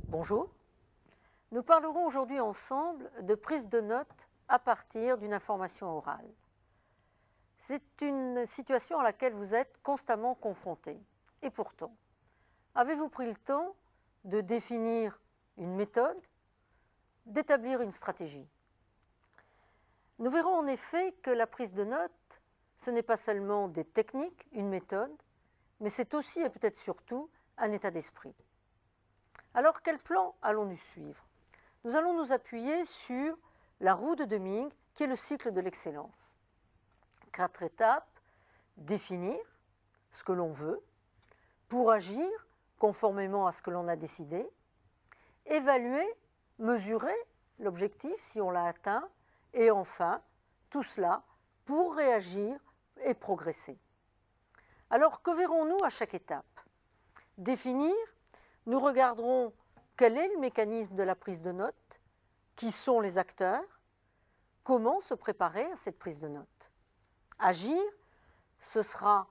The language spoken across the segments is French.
Bonjour. Nous parlerons aujourd'hui ensemble de prise de notes à partir d'une information orale. C'est une situation à laquelle vous êtes constamment confronté. Et pourtant, avez-vous pris le temps de définir une méthode, d'établir une stratégie? Nous verrons en effet que la prise de notes, ce n'est pas seulement des techniques, une méthode, mais c'est aussi et peut-être surtout un état d'esprit. Alors, quel plan allons-nous suivre? Nous allons nous appuyer sur la roue de Deming, qui est le cycle de l'excellence. 4 étapes: définir ce que l'on veut, pour agir conformément à ce que l'on a décidé, évaluer, mesurer l'objectif si on l'a atteint, et enfin, tout cela pour réagir et progresser. Alors, que verrons-nous à chaque étape? Définir, nous regarderons quel est le mécanisme de la prise de notes, qui sont les acteurs, comment se préparer à cette prise de notes. Agir, ce sera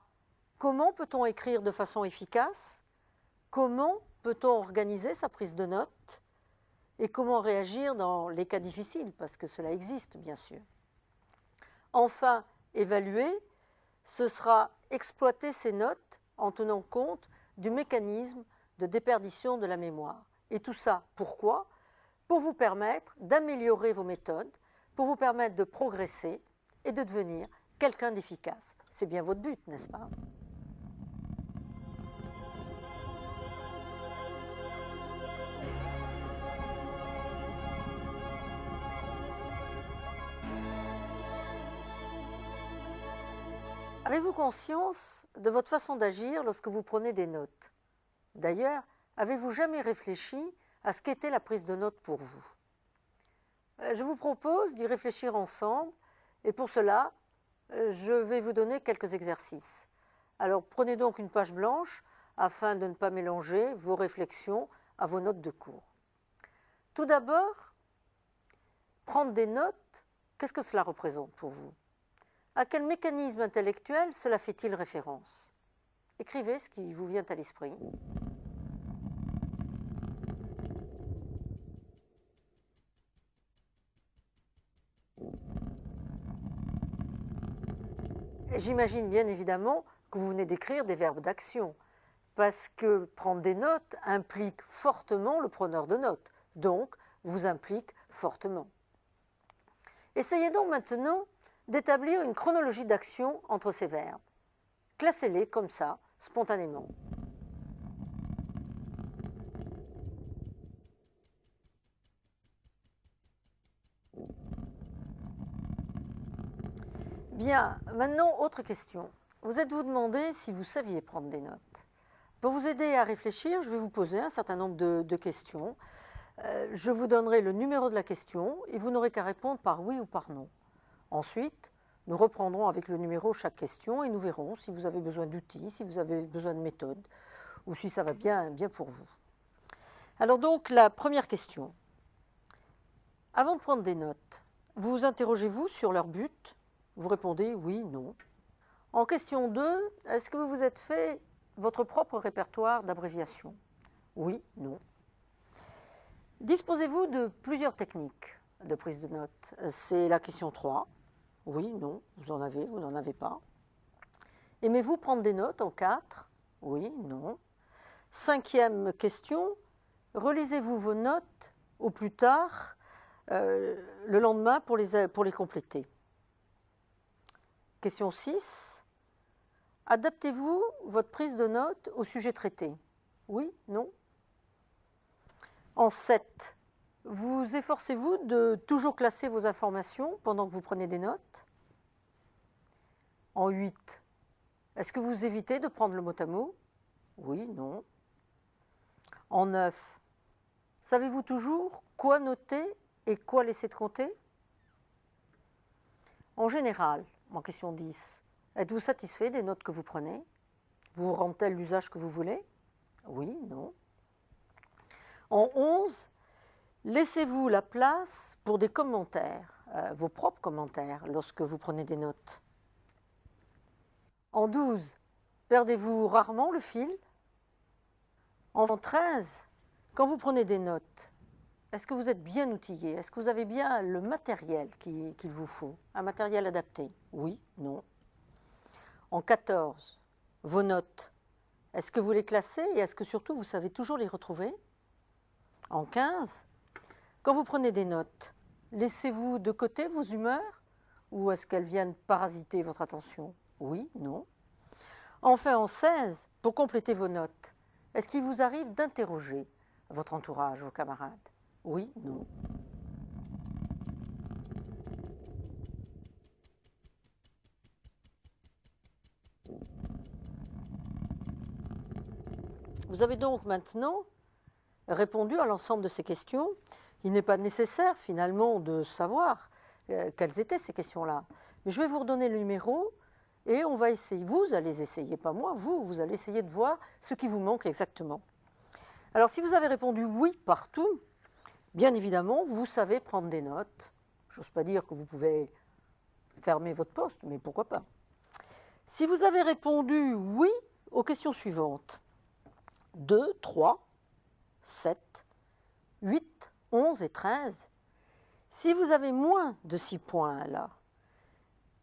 comment peut-on écrire de façon efficace, comment peut-on organiser sa prise de notes et comment réagir dans les cas difficiles, parce que cela existe bien sûr. Enfin, évaluer, ce sera exploiter ces notes en tenant compte du mécanisme de déperdition de la mémoire. Et tout ça, pourquoi? Pour vous permettre d'améliorer vos méthodes, pour vous permettre de progresser et de devenir quelqu'un d'efficace. C'est bien votre but, n'est-ce pas? Avez-vous conscience de votre façon d'agir lorsque vous prenez des notes? D'ailleurs, avez-vous jamais réfléchi à ce qu'était la prise de notes pour vous? Je vous propose d'y réfléchir ensemble et pour cela, je vais vous donner quelques exercices. Alors prenez donc une page blanche afin de ne pas mélanger vos réflexions à vos notes de cours. Tout d'abord, prendre des notes, qu'est-ce que cela représente pour vous? À quel mécanisme intellectuel cela fait-il référence? Écrivez ce qui vous vient à l'esprit. J'imagine bien évidemment que vous venez d'écrire des verbes d'action, parce que prendre des notes implique fortement le preneur de notes, donc vous implique fortement. Essayez donc maintenant d'établir une chronologie d'action entre ces verbes. Classez-les comme ça, spontanément. Bien, maintenant, autre question. Vous êtes-vous demandé si vous saviez prendre des notes? Pour vous aider à réfléchir, je vais vous poser un certain nombre de questions. Je vous donnerai le numéro de la question et vous n'aurez qu'à répondre par oui ou par non. Ensuite, nous reprendrons avec le numéro chaque question et nous verrons si vous avez besoin d'outils, si vous avez besoin de méthodes ou si ça va bien pour vous. Alors donc, la première question. Avant de prendre des notes, vous interrogez-vous sur leur but? Vous répondez oui, non. En question 2, est-ce que vous vous êtes fait votre propre répertoire d'abréviations? Oui, non. Disposez-vous de plusieurs techniques de prise de notes? C'est la question 3. Oui, non, vous en avez, vous n'en avez pas. Aimez-vous prendre des notes en 4? Oui, non. 5e question, relisez-vous vos notes au plus tard le lendemain pour les compléter? Question 6. Adaptez-vous votre prise de notes au sujet traité? Oui, non. En 7. Vous efforcez-vous de toujours classer vos informations pendant que vous prenez des notes? En 8. Est-ce que vous évitez de prendre le mot à mot? Oui, non. En 9. Savez-vous toujours quoi noter et quoi laisser de côté? En général, en question 10, êtes-vous satisfait des notes que vous prenez? Vous rendent-elles l'usage que vous voulez? Oui, non. En 11, laissez-vous la place pour des commentaires, vos propres commentaires, lorsque vous prenez des notes? En 12, perdez-vous rarement le fil? En 13, Quand vous prenez des notes, est-ce que vous êtes bien outillé? Est-ce que vous avez bien le matériel qu'il vous faut? Un matériel adapté? Oui, non. En 14, vos notes, est-ce que vous les classez et est-ce que surtout vous savez toujours les retrouver? En 15, quand vous prenez des notes, laissez-vous de côté vos humeurs ou est-ce qu'elles viennent parasiter votre attention? Oui, non. Enfin, en 16, pour compléter vos notes, est-ce qu'il vous arrive d'interroger votre entourage, vos camarades? Oui, non. Vous avez donc maintenant répondu à l'ensemble de ces questions. Il n'est pas nécessaire finalement de savoir quelles étaient ces questions-là. Mais je vais vous redonner le numéro et on va essayer. Vous allez essayer, pas moi, vous allez essayer de voir ce qui vous manque exactement. Alors si vous avez répondu oui partout, bien évidemment, vous savez prendre des notes. Je n'ose pas dire que vous pouvez fermer votre poste, mais pourquoi pas. Si vous avez répondu oui aux questions suivantes, 2, 3, 7, 8, 11 et 13, si vous avez moins de 6 points là,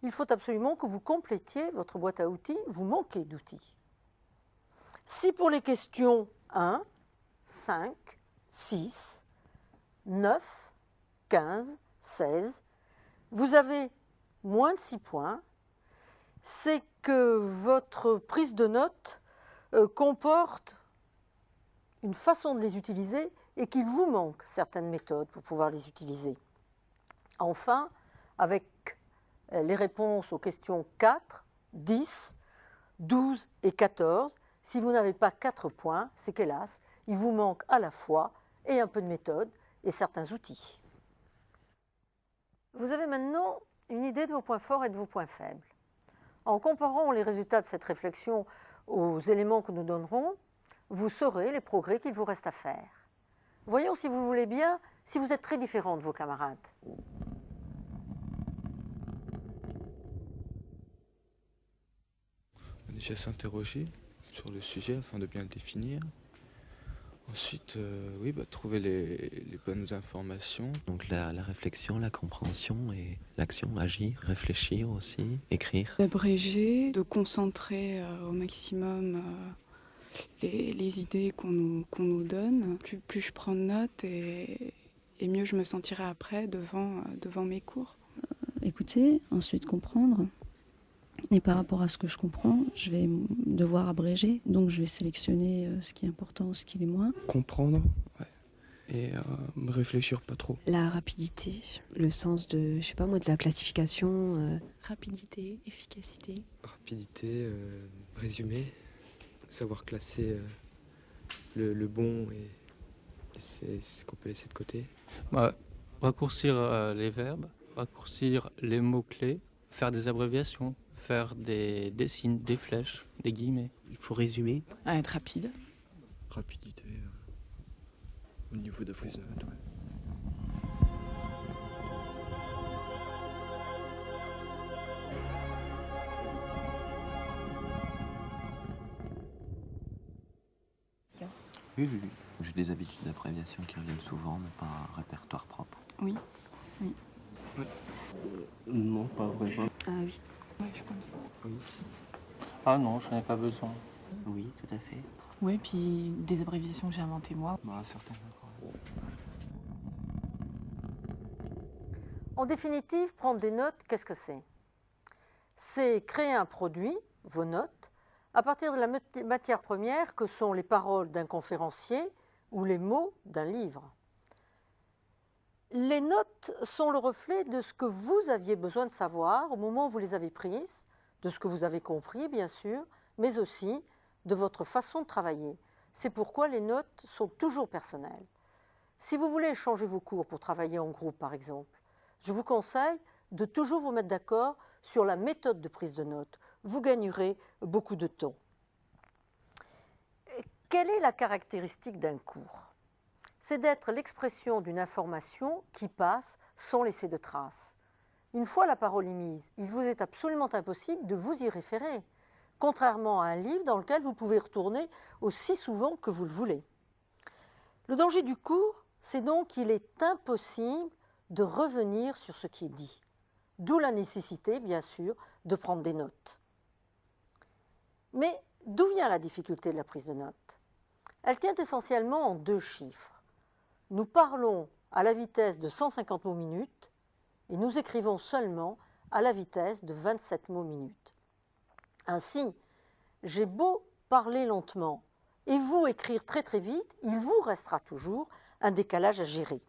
il faut absolument que vous complétiez votre boîte à outils, vous manquez d'outils. Si pour les questions 1, 5, 6, 9, 15, 16, vous avez moins de 6 points, c'est que votre prise de notes comporte une façon de les utiliser et qu'il vous manque certaines méthodes pour pouvoir les utiliser. Enfin, avec les réponses aux questions 4, 10, 12 et 14, si vous n'avez pas 4 points, c'est qu'hélas, il vous manque à la fois et un peu de méthode et certains outils. Vous avez maintenant une idée de vos points forts et de vos points faibles. En comparant les résultats de cette réflexion aux éléments que nous donnerons, vous saurez les progrès qu'il vous reste à faire. Voyons, si vous voulez bien, si vous êtes très différent de vos camarades. Déjà s'interroger sur le sujet afin de bien le définir. Ensuite, trouver les bonnes informations. Donc la réflexion, la compréhension et l'action, agir, réfléchir aussi, écrire. D'abréger, de concentrer au maximum les idées qu'on nous donne. Plus je prends de notes et mieux je me sentirai après devant mes cours. Écouter, ensuite comprendre. Et par rapport à ce que je comprends, je vais devoir abréger. Donc je vais sélectionner ce qui est important, ce qui est moins. Comprendre, ouais. Et réfléchir pas trop. La rapidité, le sens de, je sais pas moi, de la classification. Rapidité, efficacité. Rapidité, résumé, savoir classer le bon et ce qu'on peut laisser de côté. Raccourcir les verbes, raccourcir les mots-clés, faire des abréviations, faire des signes, des flèches, des guillemets. Il faut résumer. Être rapide. Rapidité au niveau de la prise de notes, ouais. Oui. J'ai des habitudes d'abréviation qui reviennent souvent, mais pas un répertoire propre. Oui. Ouais. Non, pas vraiment. Ah oui. Oui, je pense. Oui. Ah non, je n'en ai pas besoin. Oui, tout à fait. Oui, puis des abréviations que j'ai inventées moi. Certainement. En définitive, prendre des notes, qu'est-ce que c'est? C'est créer un produit, vos notes, à partir de la matière première que sont les paroles d'un conférencier ou les mots d'un livre. Les notes sont le reflet de ce que vous aviez besoin de savoir au moment où vous les avez prises, de ce que vous avez compris, bien sûr, mais aussi de votre façon de travailler. C'est pourquoi les notes sont toujours personnelles. Si vous voulez échanger vos cours pour travailler en groupe, par exemple, je vous conseille de toujours vous mettre d'accord sur la méthode de prise de notes. Vous gagnerez beaucoup de temps. Quelle est la caractéristique d'un cours? C'est d'être l'expression d'une information qui passe sans laisser de traces. Une fois la parole émise, il vous est absolument impossible de vous y référer, contrairement à un livre dans lequel vous pouvez retourner aussi souvent que vous le voulez. Le danger du cours, c'est donc qu'il est impossible de revenir sur ce qui est dit. D'où la nécessité, bien sûr, de prendre des notes. Mais d'où vient la difficulté de la prise de notes? Elle tient essentiellement en 2 chiffres. Nous parlons à la vitesse de 150 mots minute et nous écrivons seulement à la vitesse de 27 mots minute. Ainsi, j'ai beau parler lentement et vous écrire très très vite, il vous restera toujours un décalage à gérer.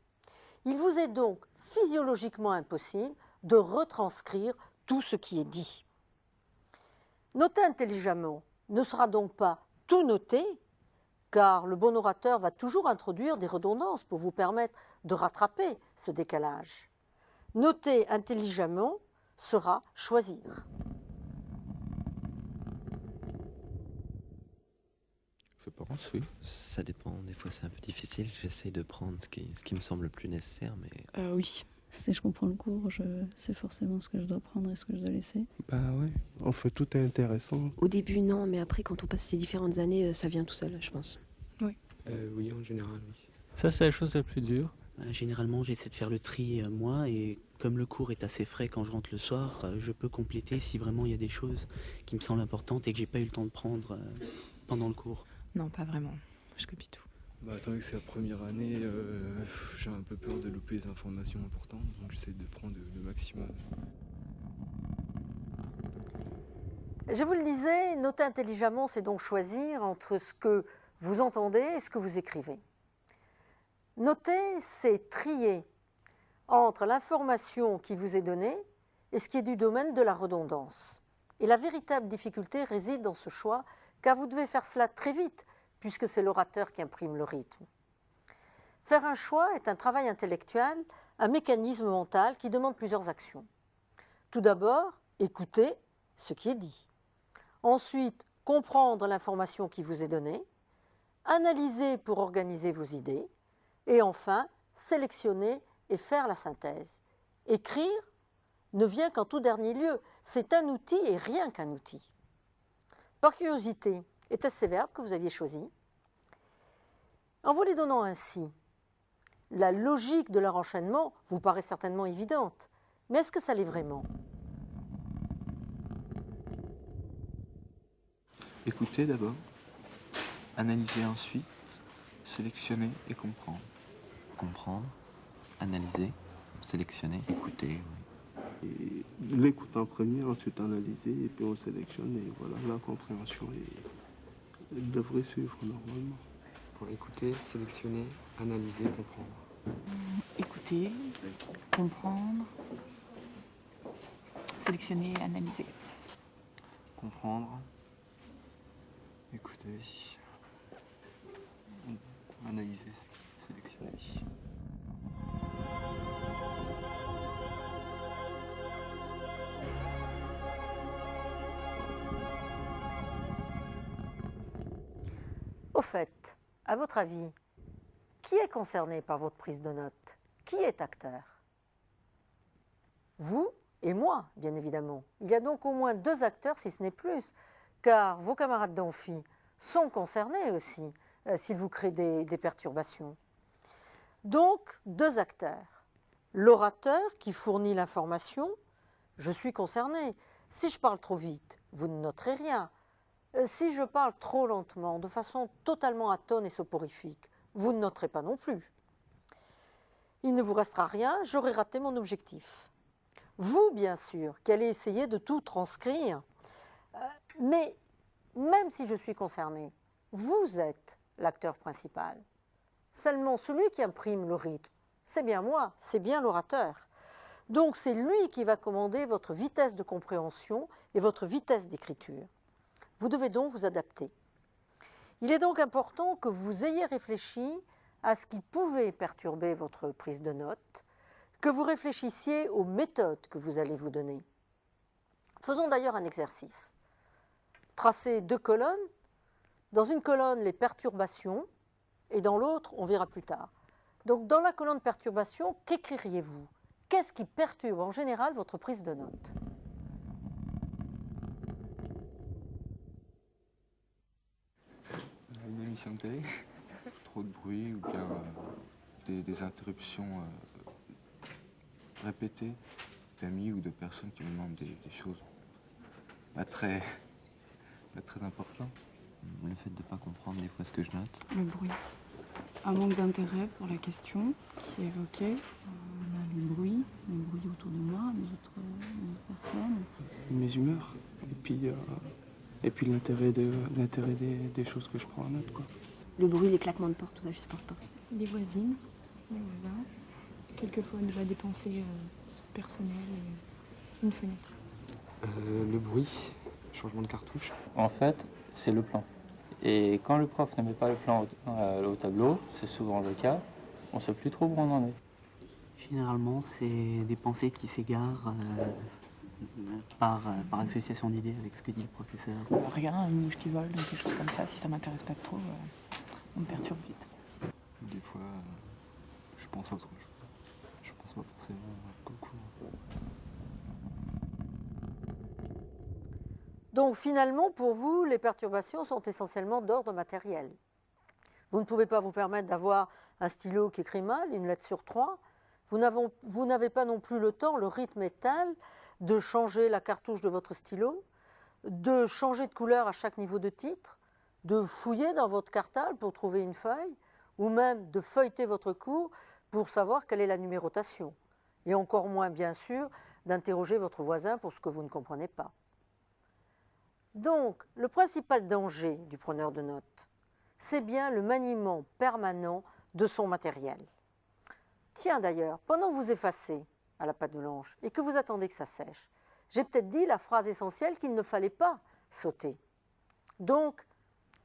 Il vous est donc physiologiquement impossible de retranscrire tout ce qui est dit. Noter intelligemment ne sera donc pas tout noter, car le bon orateur va toujours introduire des redondances pour vous permettre de rattraper ce décalage. Noter intelligemment sera choisir. Je pense, oui. Ça dépend, des fois c'est un peu difficile. J'essaie de prendre ce qui me semble le plus nécessaire, mais... Oui. Si je comprends le cours, je sais forcément ce que je dois prendre et ce que je dois laisser. Bah ouais. En fait, tout est intéressant. Au début, non, mais après, quand on passe les différentes années, ça vient tout seul, je pense. Oui, en général, oui. Ça, c'est la chose la plus dure. Généralement, j'essaie de faire le tri moi, et comme le cours est assez frais quand je rentre le soir, je peux compléter si vraiment il y a des choses qui me semblent importantes et que j'ai pas eu le temps de prendre pendant le cours. Non, pas vraiment. Je copie tout. Bah, étant donné que c'est la première année, j'ai un peu peur de louper les informations importantes, donc j'essaie de prendre le maximum. Je vous le disais, noter intelligemment, c'est donc choisir entre ce que vous entendez et ce que vous écrivez. Noter, c'est trier entre l'information qui vous est donnée et ce qui est du domaine de la redondance. Et la véritable difficulté réside dans ce choix, car vous devez faire cela très vite, puisque c'est l'orateur qui imprime le rythme. Faire un choix est un travail intellectuel, un mécanisme mental qui demande plusieurs actions. Tout d'abord, écouter ce qui est dit. Ensuite, comprendre l'information qui vous est donnée. Analyser pour organiser vos idées. Et enfin, sélectionner et faire la synthèse. Écrire ne vient qu'en tout dernier lieu. C'est un outil et rien qu'un outil. Par curiosité, était-ce ces verbes que vous aviez choisis? En vous les donnant ainsi, la logique de leur enchaînement vous paraît certainement évidente, mais est-ce que ça l'est vraiment? Écouter d'abord, analyser ensuite, sélectionner et comprendre. Comprendre, analyser, sélectionner, écouter. Et l'écoute en premier, ensuite analyser, et puis on sélectionne, et voilà, la compréhension devrait suivre normalement. Pour écouter, sélectionner, analyser, comprendre. Écouter, comprendre, sélectionner, analyser. Comprendre, écouter, analyser, sélectionner. Au fait, à votre avis, qui est concerné par votre prise de notes? Qui est acteur? Vous et moi, bien évidemment. Il y a donc au moins 2 acteurs, si ce n'est plus, car vos camarades d'amphi sont concernés aussi, s'ils vous créent des perturbations. Donc, 2 acteurs. L'orateur qui fournit l'information, je suis concerné. Si je parle trop vite, vous ne noterez rien. Si je parle trop lentement, de façon totalement atone et soporifique, vous ne noterez pas non plus. Il ne vous restera rien, j'aurai raté mon objectif. Vous, bien sûr, qui allez essayer de tout transcrire, mais même si je suis concerné, vous êtes l'acteur principal. Seulement celui qui imprime le rythme, c'est bien moi, c'est bien l'orateur. Donc c'est lui qui va commander votre vitesse de compréhension et votre vitesse d'écriture. Vous devez donc vous adapter. Il est donc important que vous ayez réfléchi à ce qui pouvait perturber votre prise de notes, que vous réfléchissiez aux méthodes que vous allez vous donner. Faisons d'ailleurs un exercice. Tracez 2 colonnes. Dans une colonne, les perturbations, et dans l'autre, on verra plus tard. Donc dans la colonne perturbation, qu'écririez-vous? Qu'est-ce qui perturbe en général votre prise de notes? Une émission de télé. trop de bruit ou bien des interruptions répétées d'amis ou de personnes qui me demandent des choses pas très importantes. Le fait de ne pas comprendre des fois ce que je note. Le bruit. Un manque d'intérêt pour la question qui est évoquée. Là, les bruits autour de moi, les autres personnes. Mes humeurs. Et puis l'intérêt des choses que je prends en note, quoi. Le bruit, les claquements de porte, tout ça, je supporte pas. Les voisines, les voisins. Quelquefois, des pensées personnelles et une fenêtre. Le bruit, changement de cartouche. En fait, c'est le plan. Et quand le prof ne met pas le plan au tableau, c'est souvent le cas, on ne sait plus trop où on en est. Généralement, c'est des pensées qui s'égarent par association d'idées avec ce que dit le professeur. Rien, une mouche qui vole, quelque chose comme ça, si ça m'intéresse pas trop, on me perturbe vite. Des fois, je pense à autre chose. Je pense pas forcément au cours. Donc finalement, pour vous, les perturbations sont essentiellement d'ordre matériel. Vous ne pouvez pas vous permettre d'avoir un stylo qui écrit mal, une lettre sur 3. Vous n'avez pas non plus le temps, le rythme est tel de changer la cartouche de votre stylo, de changer de couleur à chaque niveau de titre, de fouiller dans votre cartable pour trouver une feuille, ou même de feuilleter votre cours pour savoir quelle est la numérotation. Et encore moins, bien sûr, d'interroger votre voisin pour ce que vous ne comprenez pas. Donc, le principal danger du preneur de notes, c'est bien le maniement permanent de son matériel. Tiens d'ailleurs, pendant que vous effacez à la pâte blanche et que vous attendez que ça sèche, j'ai peut-être dit la phrase essentielle qu'il ne fallait pas sauter. Donc,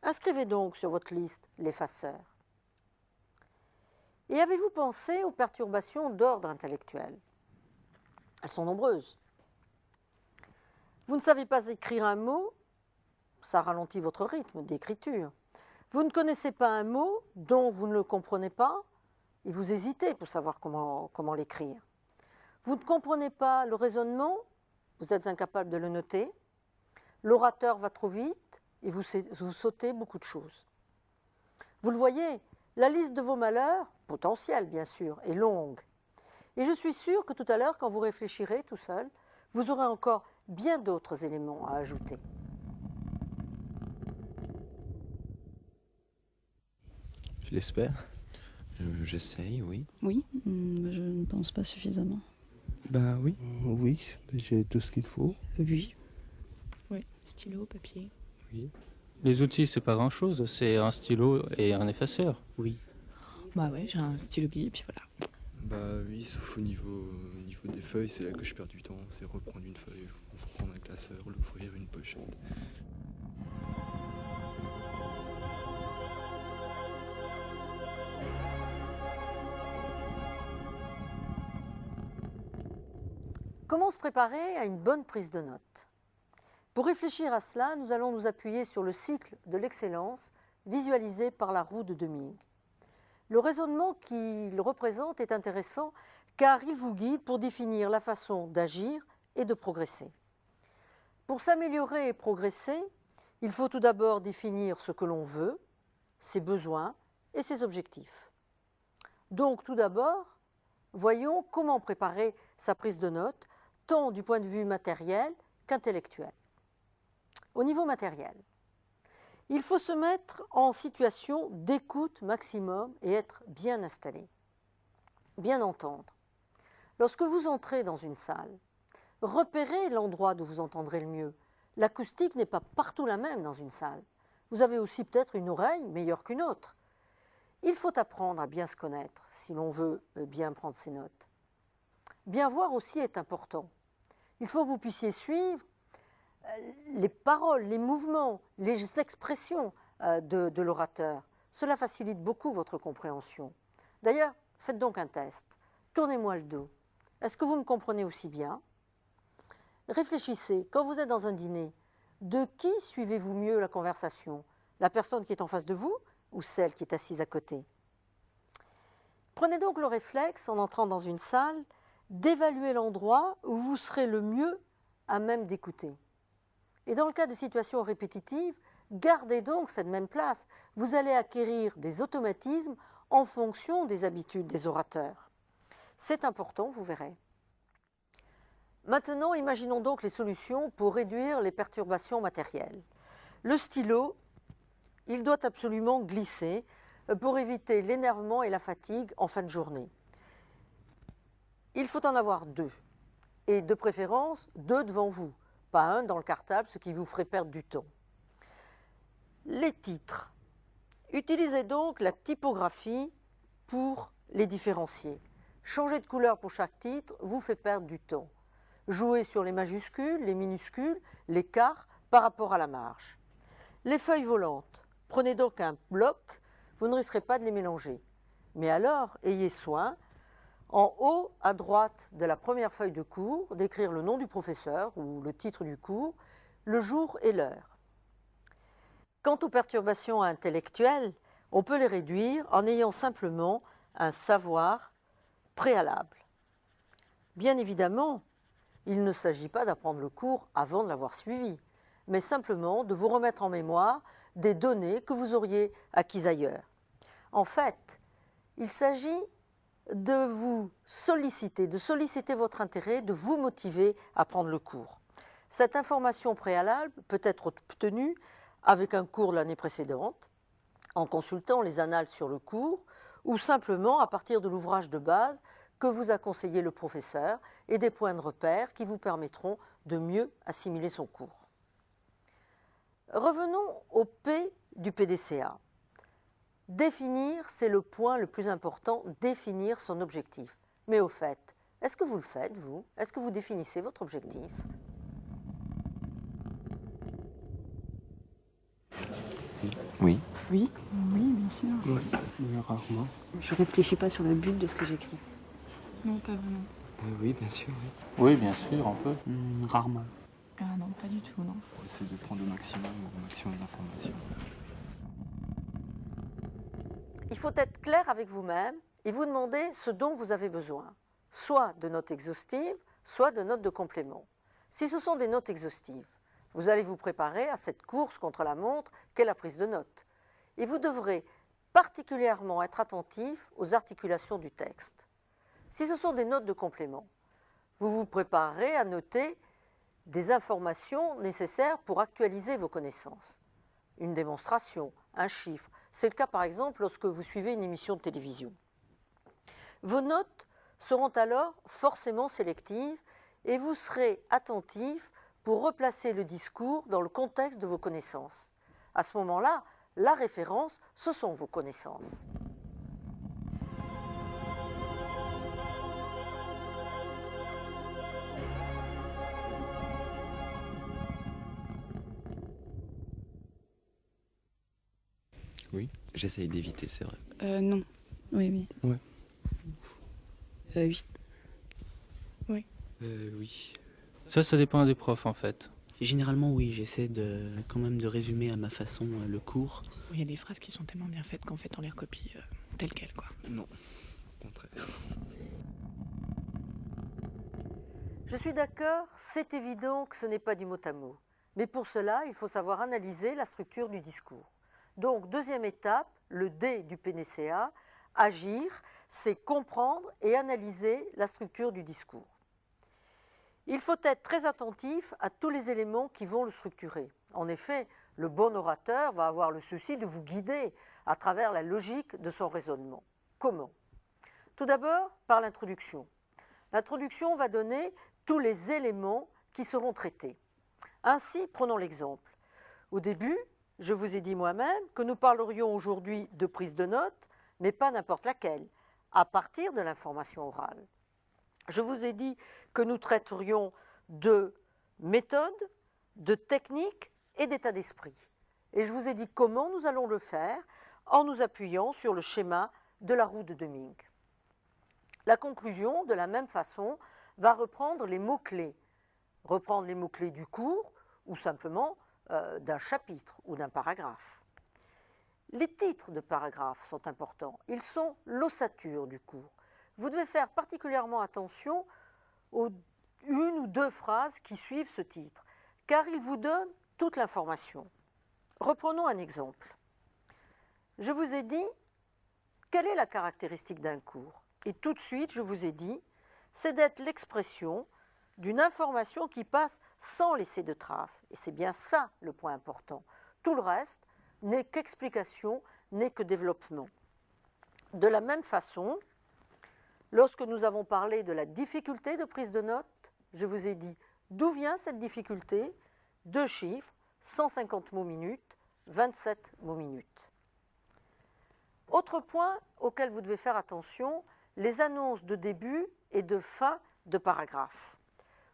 inscrivez donc sur votre liste l'effaceur. Et avez-vous pensé aux perturbations d'ordre intellectuel? Elles sont nombreuses. Vous ne savez pas écrire un mot, ça ralentit votre rythme d'écriture. Vous ne connaissez pas un mot dont vous ne le comprenez pas et vous hésitez pour savoir comment l'écrire. Vous ne comprenez pas le raisonnement, vous êtes incapable de le noter. L'orateur va trop vite et vous sautez beaucoup de choses. Vous le voyez, la liste de vos malheurs, potentiels bien sûr, est longue. Et je suis sûre que tout à l'heure, quand vous réfléchirez tout seul, vous aurez encore bien d'autres éléments à ajouter. Je l'espère. J'essaye, oui. Oui, je ne pense pas suffisamment. Bah oui. Oui, j'ai tout ce qu'il faut. Oui. Oui, stylo, papier. Oui. Les outils, c'est pas grand-chose, c'est un stylo et un effaceur. Oui. Bah ouais, j'ai un stylo bille et puis voilà. Bah oui, sauf au niveau des feuilles, c'est là que je perds du temps. C'est reprendre une feuille, prendre un classeur, l'ouvrir, une pochette. Comment se préparer à une bonne prise de notes? Pour réfléchir à cela, nous allons nous appuyer sur le cycle de l'excellence visualisé par la roue de Deming. Le raisonnement qu'il représente est intéressant car il vous guide pour définir la façon d'agir et de progresser. Pour s'améliorer et progresser, il faut tout d'abord définir ce que l'on veut, ses besoins et ses objectifs. Donc tout d'abord, voyons comment préparer sa prise de notes, tant du point de vue matériel qu'intellectuel. Au niveau matériel, il faut se mettre en situation d'écoute maximum et être bien installé. Bien entendre. Lorsque vous entrez dans une salle, repérez l'endroit d'où vous entendrez le mieux. L'acoustique n'est pas partout la même dans une salle. Vous avez aussi peut-être une oreille meilleure qu'une autre. Il faut apprendre à bien se connaître si l'on veut bien prendre ses notes. Bien voir aussi est important. Il faut que vous puissiez suivre les paroles, les mouvements, les expressions de l'orateur. Cela facilite beaucoup votre compréhension. D'ailleurs, faites donc un test. Tournez-moi le dos. Est-ce que vous me comprenez aussi bien? Réfléchissez, quand vous êtes dans un dîner, de qui suivez-vous mieux la conversation? La personne qui est en face de vous ou celle qui est assise à côté? Prenez donc le réflexe, en entrant dans une salle, d'évaluer l'endroit où vous serez le mieux à même d'écouter. Et dans le cas des situations répétitives, Gardez donc cette même place. Vous allez acquérir des automatismes en fonction des habitudes des orateurs. C'est important, vous verrez. Maintenant, imaginons donc les solutions pour réduire les perturbations matérielles. Le stylo, il doit absolument glisser pour éviter l'énervement et la fatigue en fin de journée. Il faut en avoir 2, et de préférence 2 devant vous, pas un dans le cartable, ce qui vous ferait perdre du temps. Les titres. Utilisez donc la typographie pour les différencier. Changer de couleur pour chaque titre vous fait perdre du temps. Jouez sur les majuscules, les minuscules, l'écart par rapport à la marge. Les feuilles volantes. Prenez donc un bloc, vous ne risquerez pas de les mélanger. Mais alors, ayez soin, en haut à droite de la première feuille de cours, d'écrire le nom du professeur ou le titre du cours, le jour et l'heure. Quant aux perturbations intellectuelles, on peut les réduire en ayant simplement un savoir préalable. Bien évidemment, il ne s'agit pas d'apprendre le cours avant de l'avoir suivi, mais simplement de vous remettre en mémoire des données que vous auriez acquises ailleurs. En fait, il s'agit de vous solliciter, de solliciter votre intérêt, de vous motiver à prendre le cours. Cette information préalable peut être obtenue avec un cours de l'année précédente, en consultant les annales sur le cours, ou simplement à partir de l'ouvrage de base que vous a conseillé le professeur et des points de repère qui vous permettront de mieux assimiler son cours. Revenons au P du PDCA. Définir, c'est le point le plus important, définir son objectif. Mais au fait, est-ce que vous le faites, vous? Est-ce que vous définissez votre objectif? Oui. Oui, oui, bien sûr. Oui, mais rarement. Je réfléchis pas sur le but de ce que j'écris. Non, pas vraiment. Oui, bien sûr. Oui, bien sûr, un peu. Rarement. Ah non, pas du tout, non. On essaie de prendre le maximum d'informations. Il faut être clair avec vous-même et vous demander ce dont vous avez besoin, soit de notes exhaustives, soit de notes de complément. Si ce sont des notes exhaustives, vous allez vous préparer à cette course contre la montre qu'est la prise de notes. Et vous devrez particulièrement être attentif aux articulations du texte. Si ce sont des notes de complément, vous vous préparerez à noter des informations nécessaires pour actualiser vos connaissances. Une démonstration, un chiffre. C'est le cas par exemple lorsque vous suivez une émission de télévision. Vos notes seront alors forcément sélectives et vous serez attentif pour replacer le discours dans le contexte de vos connaissances. À ce moment-là, la référence, ce sont vos connaissances. Oui, j'essaye d'éviter, c'est vrai. Non. Oui, oui. Ouais. Oui. Oui. Oui. Ça dépend des profs en fait. Généralement, oui, j'essaie quand même de résumer à ma façon le cours. Il y a des phrases qui sont tellement bien faites qu'en fait on les recopie telles quelles, quoi. Non, au contraire. Je suis d'accord, c'est évident que ce n'est pas du mot à mot. Mais pour cela, il faut savoir analyser la structure du discours. Donc, deuxième étape, le D du PDCA, agir, c'est comprendre et analyser la structure du discours. Il faut être très attentif à tous les éléments qui vont le structurer. En effet, le bon orateur va avoir le souci de vous guider à travers la logique de son raisonnement. Comment? Tout d'abord, par l'introduction. L'introduction va donner tous les éléments qui seront traités. Ainsi, prenons l'exemple. Au début, je vous ai dit moi-même que nous parlerions aujourd'hui de prise de notes, mais pas n'importe laquelle, à partir de l'information orale. Je vous ai dit que nous traiterions de méthode, de technique et d'état d'esprit. Et je vous ai dit comment nous allons le faire en nous appuyant sur le schéma de la roue de Deming. La conclusion, de la même façon, va reprendre les mots-clés. Reprendre les mots-clés du cours ou simplement d'un chapitre ou d'un paragraphe. Les titres de paragraphes sont importants. Ils sont l'ossature du cours. Vous devez faire particulièrement attention aux une ou deux phrases qui suivent ce titre, car ils vous donnent toute l'information. Reprenons un exemple. Je vous ai dit, quelle est la caractéristique d'un cours? Et tout de suite, je vous ai dit, c'est d'être l'expression d'une information qui passe sans laisser de traces. Et c'est bien ça le point important. Tout le reste n'est qu'explication, n'est que développement. De la même façon, lorsque nous avons parlé de la difficulté de prise de notes, je vous ai dit d'où vient cette difficulté? 2 chiffres, 150 mots minutes, 27 mots minutes. Autre point auquel vous devez faire attention, les annonces de début et de fin de paragraphe.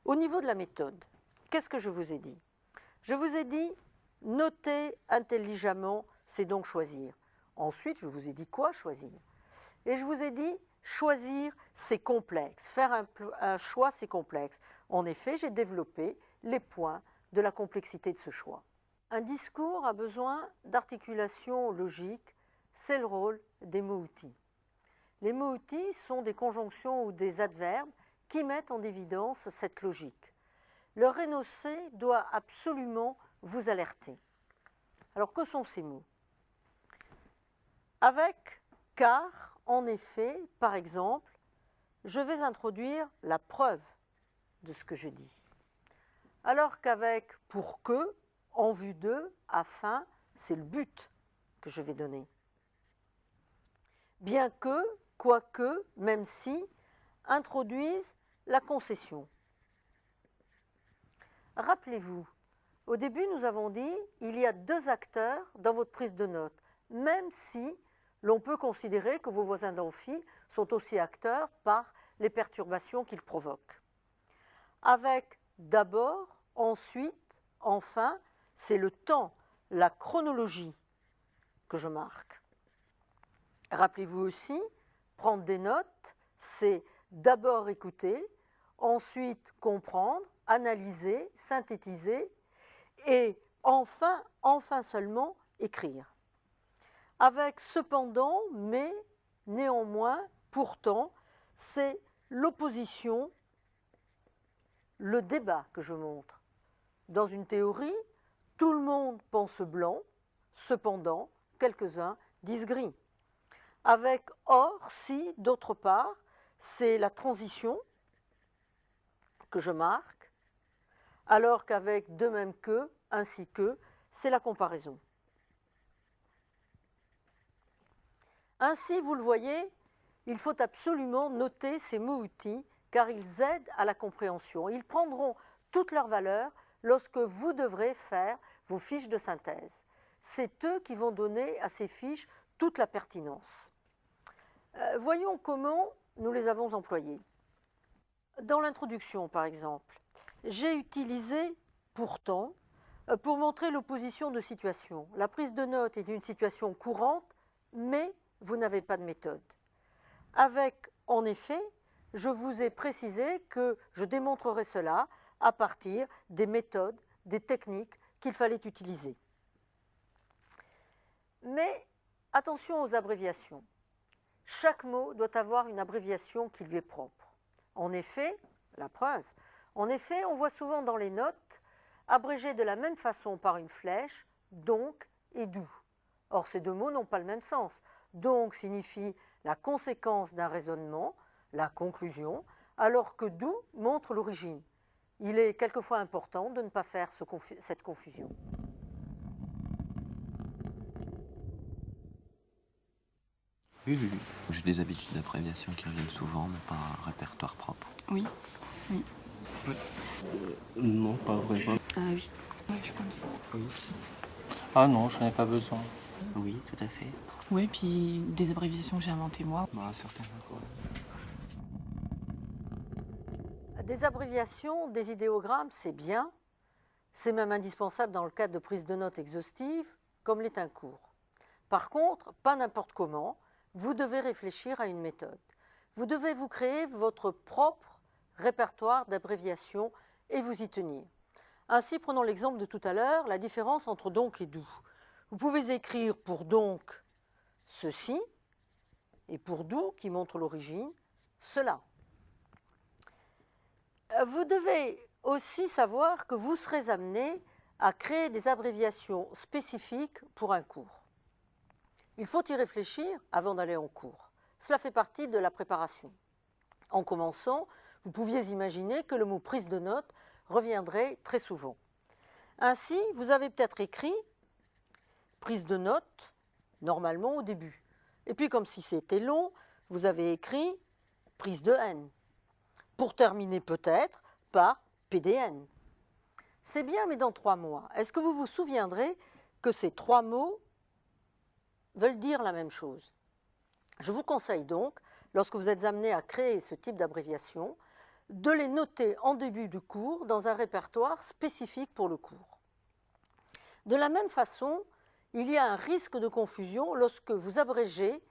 Au niveau de la méthode, qu'est-ce que je vous ai dit? Je vous ai dit, noter intelligemment, c'est donc choisir. Ensuite, je vous ai dit quoi choisir? Et je vous ai dit, choisir, c'est complexe. Faire un choix, c'est complexe. En effet, j'ai développé les points de la complexité de ce choix. Un discours a besoin d'articulation logique, c'est le rôle des mots-outils. Les mots-outils sont des conjonctions ou des adverbes qui mettent en évidence cette logique. Leur énoncé doit absolument vous alerter. Alors que sont ces mots? Avec car, en effet, par exemple, je vais introduire la preuve de ce que je dis. Alors qu'avec pour que, en vue de, afin, c'est le but que je vais donner. Bien que, quoique, même si, introduisent la concession. Rappelez-vous, au début nous avons dit il y a 2 acteurs dans votre prise de notes, même si l'on peut considérer que vos voisins d'amphi sont aussi acteurs par les perturbations qu'ils provoquent. Avec d'abord, ensuite, enfin, c'est le temps, la chronologie que je marque. Rappelez-vous aussi, prendre des notes, c'est d'abord écouter, ensuite comprendre, analyser, synthétiser et enfin seulement écrire. Avec cependant, mais, néanmoins, pourtant, c'est l'opposition, le débat que je montre. Dans une théorie, tout le monde pense blanc, cependant, quelques-uns disent gris. Avec or, si, d'autre part, c'est la transition que je marque, alors qu'avec de même que, ainsi que, c'est la comparaison. Ainsi, vous le voyez, il faut absolument noter ces mots-outils car ils aident à la compréhension. Ils prendront toute leur valeur lorsque vous devrez faire vos fiches de synthèse. C'est eux qui vont donner à ces fiches toute la pertinence. Voyons comment nous les avons employés. Dans l'introduction, par exemple, j'ai utilisé pourtant pour montrer l'opposition de situation. La prise de notes est une situation courante, mais vous n'avez pas de méthode. Avec, en effet, je vous ai précisé que je démontrerai cela à partir des méthodes, des techniques qu'il fallait utiliser. Mais attention aux abréviations. Chaque mot doit avoir une abréviation qui lui est propre. En effet, la preuve, en effet, on voit souvent dans les notes abrégées de la même façon par une flèche, donc et d'où. Or, ces 2 mots n'ont pas le même sens. Donc signifie la conséquence d'un raisonnement, la conclusion, alors que d'où montre l'origine. Il est quelquefois important de ne pas faire cette confusion. Oui. J'ai des habitudes d'abréviation qui reviennent souvent, mais pas un répertoire propre. Oui. Non, pas vraiment. Ah oui. Oui, je pense. Oui. Ah non, je n'en ai pas besoin. Oui, tout à fait. Oui, puis des abréviations que j'ai inventées moi. Bah, certainement. Des abréviations, des idéogrammes, c'est bien. C'est même indispensable dans le cadre de prise de notes exhaustive, comme l'est un cours. Par contre, pas n'importe comment, vous devez réfléchir à une méthode. Vous devez vous créer votre propre répertoire d'abréviations et vous y tenir. Ainsi, prenons l'exemple de tout à l'heure, la différence entre donc et d'où. Vous pouvez écrire pour donc ceci et pour d'où, qui montre l'origine, cela. Vous devez aussi savoir que vous serez amené à créer des abréviations spécifiques pour un cours. Il faut y réfléchir avant d'aller en cours. Cela fait partie de la préparation. En commençant, vous pouviez imaginer que le mot prise de notes reviendrait très souvent. Ainsi, vous avez peut-être écrit prise de notes, normalement au début. Et puis, comme si c'était long, vous avez écrit prise de N, pour terminer peut-être par PDN. C'est bien, mais dans 3 mois, est-ce que vous vous souviendrez que ces 3 mots veulent dire la même chose? Je vous conseille donc, lorsque vous êtes amené à créer ce type d'abréviation, de les noter en début du cours dans un répertoire spécifique pour le cours. De la même façon, il y a un risque de confusion lorsque vous abrégez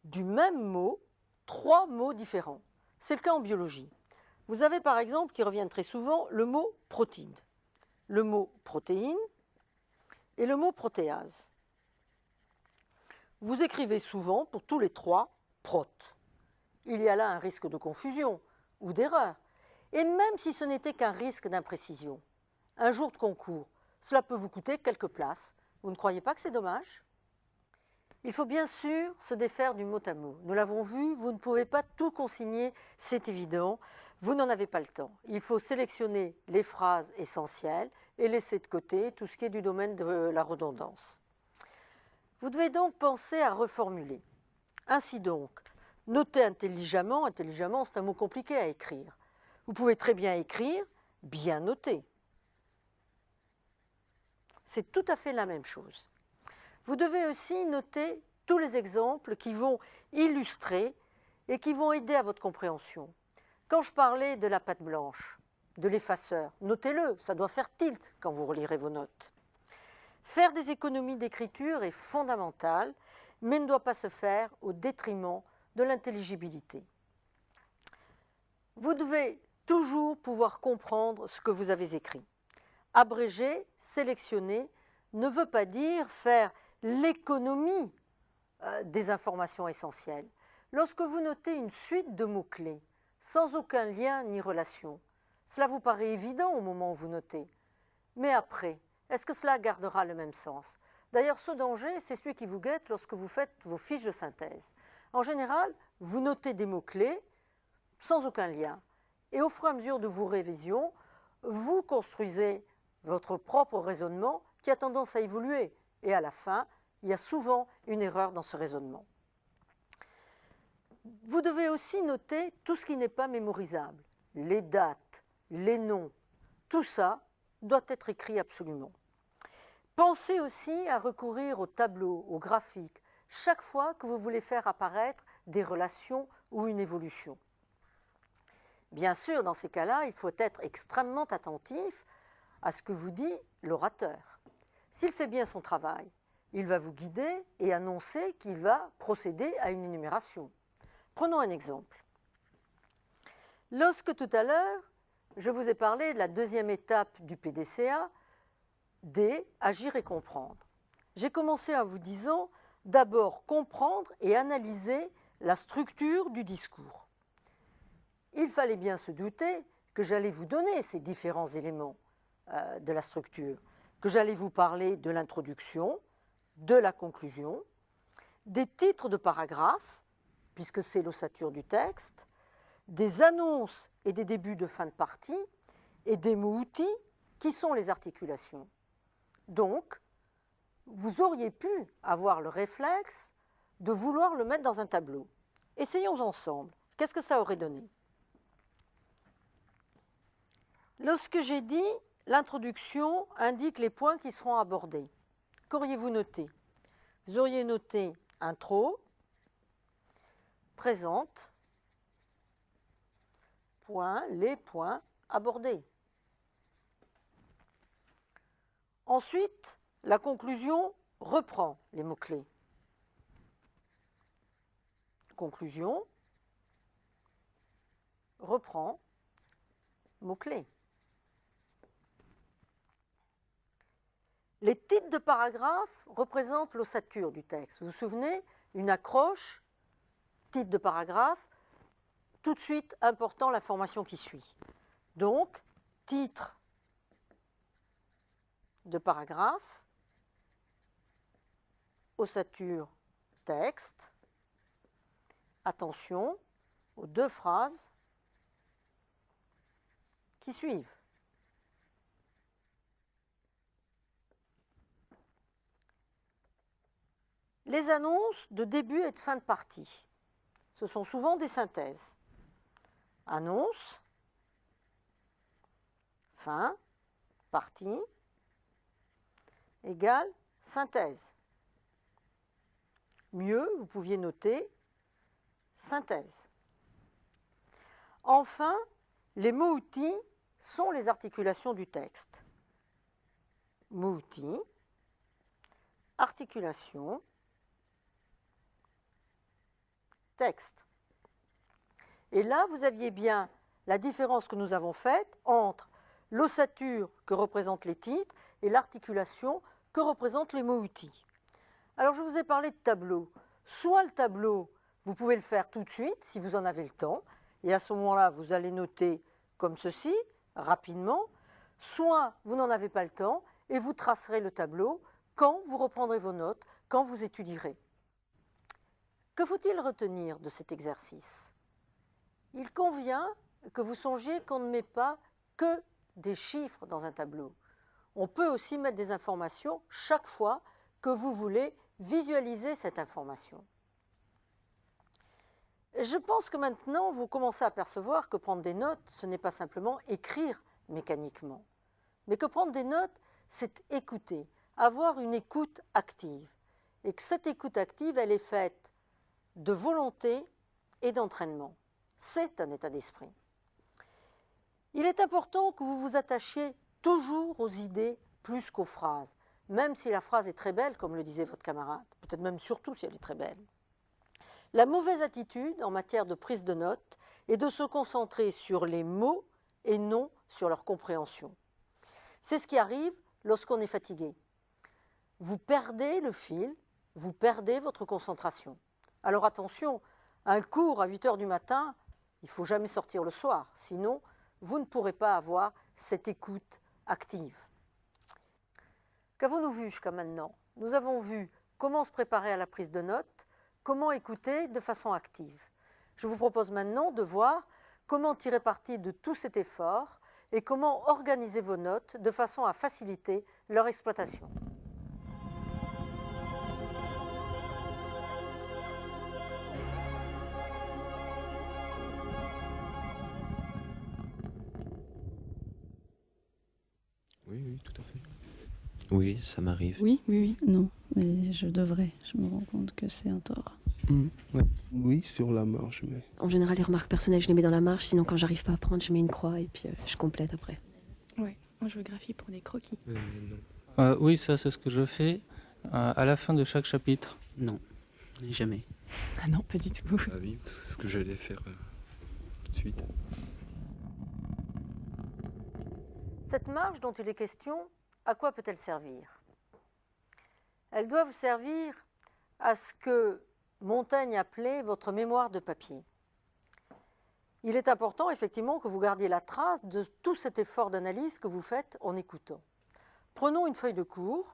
du même mot 3 mots différents. C'est le cas en biologie. Vous avez par exemple, qui reviennent très souvent, le mot protéine, le mot protéine et le mot protéase. Vous écrivez souvent, pour tous les 3, prot. Il y a là un risque de confusion ou d'erreur. Et même si ce n'était qu'un risque d'imprécision, un jour de concours, cela peut vous coûter quelques places. Vous ne croyez pas que c'est dommage? Il faut bien sûr se défaire du mot à mot. Nous l'avons vu, vous ne pouvez pas tout consigner, c'est évident. Vous n'en avez pas le temps. Il faut sélectionner les phrases essentielles et laisser de côté tout ce qui est du domaine de la redondance. Vous devez donc penser à reformuler. Ainsi donc, notez intelligemment. Intelligemment, c'est un mot compliqué à écrire. Vous pouvez très bien écrire « bien noter ». C'est tout à fait la même chose. Vous devez aussi noter tous les exemples qui vont illustrer et qui vont aider à votre compréhension. Quand je parlais de la pâte blanche, de l'effaceur, notez-le, ça doit faire tilt quand vous relirez vos notes. Faire des économies d'écriture est fondamental, mais ne doit pas se faire au détriment de l'intelligibilité. Vous devez toujours pouvoir comprendre ce que vous avez écrit. Abréger, sélectionner, ne veut pas dire faire l'économie des informations essentielles. Lorsque vous notez une suite de mots-clés, sans aucun lien ni relation, cela vous paraît évident au moment où vous notez. Mais après, est-ce que cela gardera le même sens? D'ailleurs, ce danger, c'est celui qui vous guette lorsque vous faites vos fiches de synthèse. En général, vous notez des mots-clés sans aucun lien. Et au fur et à mesure de vos révisions, vous construisez votre propre raisonnement qui a tendance à évoluer. Et à la fin, il y a souvent une erreur dans ce raisonnement. Vous devez aussi noter tout ce qui n'est pas mémorisable. Les dates, les noms, tout ça doit être écrit absolument. Pensez aussi à recourir au tableau, au graphique, chaque fois que vous voulez faire apparaître des relations ou une évolution. Bien sûr, dans ces cas-là, il faut être extrêmement attentif à ce que vous dit l'orateur. S'il fait bien son travail, il va vous guider et annoncer qu'il va procéder à une énumération. Prenons un exemple. Lorsque tout à l'heure, je vous ai parlé de la deuxième étape du PDCA, D, agir et comprendre. J'ai commencé en vous disant d'abord comprendre et analyser la structure du discours. Il fallait bien se douter que j'allais vous donner ces différents éléments de la structure, que j'allais vous parler de l'introduction, de la conclusion, des titres de paragraphes, puisque c'est l'ossature du texte, des annonces et des débuts de fin de partie, et des mots-outils qui sont les articulations. Donc, vous auriez pu avoir le réflexe de vouloir le mettre dans un tableau. Essayons ensemble. Qu'est-ce que ça aurait donné? Lorsque j'ai dit l'introduction indique les points qui seront abordés, qu'auriez-vous noté? Vous auriez noté intro, présente, les points abordés. Ensuite, la conclusion reprend les mots-clés. Conclusion, reprend, mots-clés. Les titres de paragraphes représentent l'ossature du texte. Vous vous souvenez, une accroche, titre de paragraphe, tout de suite important l'information qui suit. Donc, titre de paragraphe, ossature texte. Attention aux 2 phrases qui suivent. Les annonces de début et de fin de partie, ce sont souvent des synthèses. Annonce, fin, partie, égale synthèse. Mieux, vous pouviez noter synthèse. Enfin, les mots-outils sont les articulations du texte. Mots-outils, articulation, texte. Et là, vous aviez bien la différence que nous avons faite entre l'ossature que représentent les titres et l'articulation que représentent les mots-outils. Alors, je vous ai parlé de tableau. Soit le tableau, vous pouvez le faire tout de suite, si vous en avez le temps, et à ce moment-là, vous allez noter comme ceci, rapidement, soit vous n'en avez pas le temps, et vous tracerez le tableau quand vous reprendrez vos notes, quand vous étudierez. Que faut-il retenir de cet exercice? Il convient que vous songiez qu'on ne met pas que des chiffres dans un tableau. On peut aussi mettre des informations chaque fois que vous voulez visualiser cette information. Je pense que maintenant, vous commencez à percevoir que prendre des notes, ce n'est pas simplement écrire mécaniquement, mais que prendre des notes, c'est écouter, avoir une écoute active. Et que cette écoute active, elle est faite de volonté et d'entraînement. C'est un état d'esprit. Il est important que vous vous attachiez toujours aux idées plus qu'aux phrases, même si la phrase est très belle, comme le disait votre camarade, peut-être même surtout si elle est très belle. La mauvaise attitude en matière de prise de notes est de se concentrer sur les mots et non sur leur compréhension. C'est ce qui arrive lorsqu'on est fatigué. Vous perdez le fil, vous perdez votre concentration. Alors attention, un cours à 8 h du matin, il ne faut jamais sortir le soir, sinon vous ne pourrez pas avoir cette écoute active. Qu'avons-nous vu jusqu'à maintenant? Nous avons vu comment se préparer à la prise de notes, comment écouter de façon active. Je vous propose maintenant de voir comment tirer parti de tout cet effort et comment organiser vos notes de façon à faciliter leur exploitation. Oui, tout à fait. Oui, ça m'arrive. Oui. Non, mais je devrais. Je me rends compte que c'est un tort. Ouais. Oui, sur la marge, mais... En général, les remarques personnelles, je les mets dans la marge. Sinon, quand j'arrive pas à prendre, je mets une croix et puis je complète après. Ouais, moi je veux graphier pour des croquis. Non. Oui, ça c'est ce que je fais à la fin de chaque chapitre. Non, jamais. Ah non, pas du tout. Ah oui, c'est ce que j'allais faire tout de suite. Cette marge dont il est question, à quoi peut-elle servir? Elle doit vous servir à ce que Montaigne appelait votre mémoire de papier. Il est important effectivement que vous gardiez la trace de tout cet effort d'analyse que vous faites en écoutant. Prenons une feuille de cours.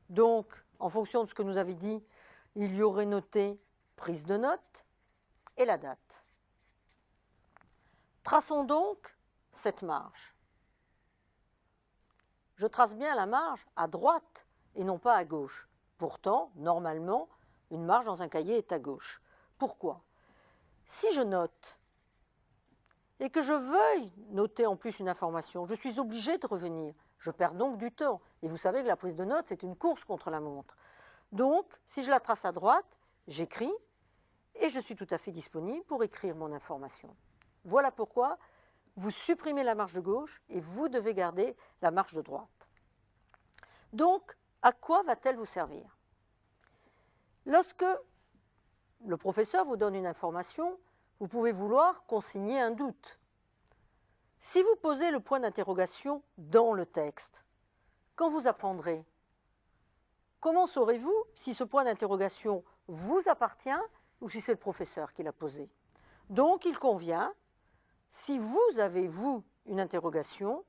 Donc, en fonction de ce que nous avez dit, il y aurait noté prise de notes et la date. Traçons donc cette marge. Je trace bien la marge à droite et non pas à gauche. Pourtant, normalement, une marge dans un cahier est à gauche. Pourquoi? Si je note et que je veuille noter en plus une information, je suis obligé de revenir. Je perds donc du temps. Et vous savez que la prise de notes, c'est une course contre la montre. Donc, si je la trace à droite, j'écris et je suis tout à fait disponible pour écrire mon information. Voilà pourquoi vous supprimez la marge de gauche et vous devez garder la marge de droite. Donc, à quoi va-t-elle vous servir? Lorsque le professeur vous donne une information, vous pouvez vouloir consigner un doute. Si vous posez le point d'interrogation dans le texte, quand vous apprendrez, comment saurez-vous si ce point d'interrogation vous appartient ou si c'est le professeur qui l'a posé? Donc, il convient, si vous avez, vous, une interrogation,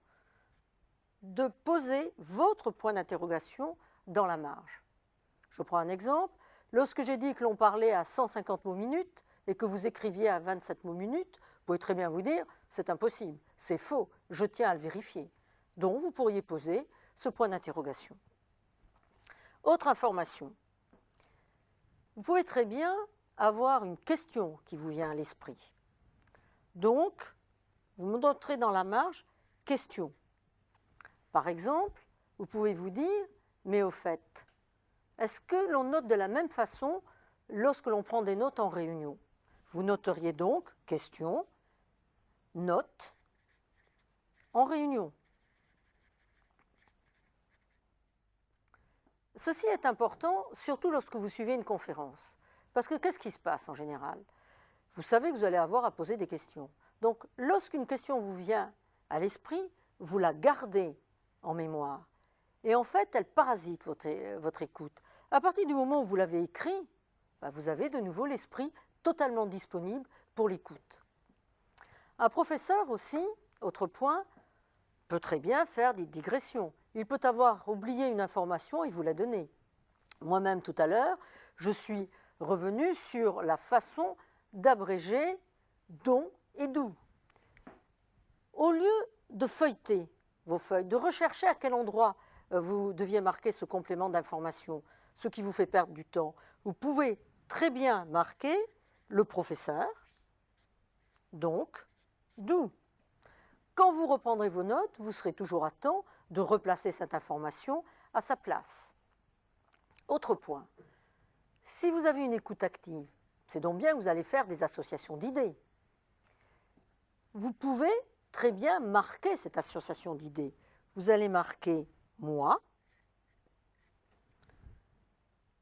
de poser votre point d'interrogation dans la marge. Je prends un exemple. Lorsque j'ai dit que l'on parlait à 150 mots minute et que vous écriviez à 27 mots minute, vous pouvez très bien vous dire « c'est impossible, c'est faux, je tiens à le vérifier ». Donc vous pourriez poser ce point d'interrogation. Autre information. Vous pouvez très bien avoir une question qui vous vient à l'esprit. Donc, vous me noterez dans la marge « question ». Par exemple, vous pouvez vous dire « mais au fait ». Est-ce que l'on note de la même façon lorsque l'on prend des notes en réunion? Vous noteriez donc « question »,« note » en réunion. Ceci est important, surtout lorsque vous suivez une conférence. Parce que qu'est-ce qui se passe en général? Vous savez que vous allez avoir à poser des questions. Donc, lorsqu'une question vous vient à l'esprit, vous la gardez en mémoire. Et en fait, elle parasite votre écoute. À partir du moment où vous l'avez écrit, vous avez de nouveau l'esprit totalement disponible pour l'écoute. Un professeur aussi, autre point, peut très bien faire des digressions. Il peut avoir oublié une information et vous la donner. Moi-même, tout à l'heure, je suis revenu sur la façon d'abréger dont et d'où. Au lieu de feuilleter vos feuilles, de rechercher à quel endroit vous deviez marquer ce complément d'information, ce qui vous fait perdre du temps, vous pouvez très bien marquer le professeur, donc d'où. Quand vous reprendrez vos notes, vous serez toujours à temps de replacer cette information à sa place. Autre point, si vous avez une écoute active, c'est donc bien que vous allez faire des associations d'idées. Vous pouvez très bien marquer cette association d'idées. Vous allez marquer « moi »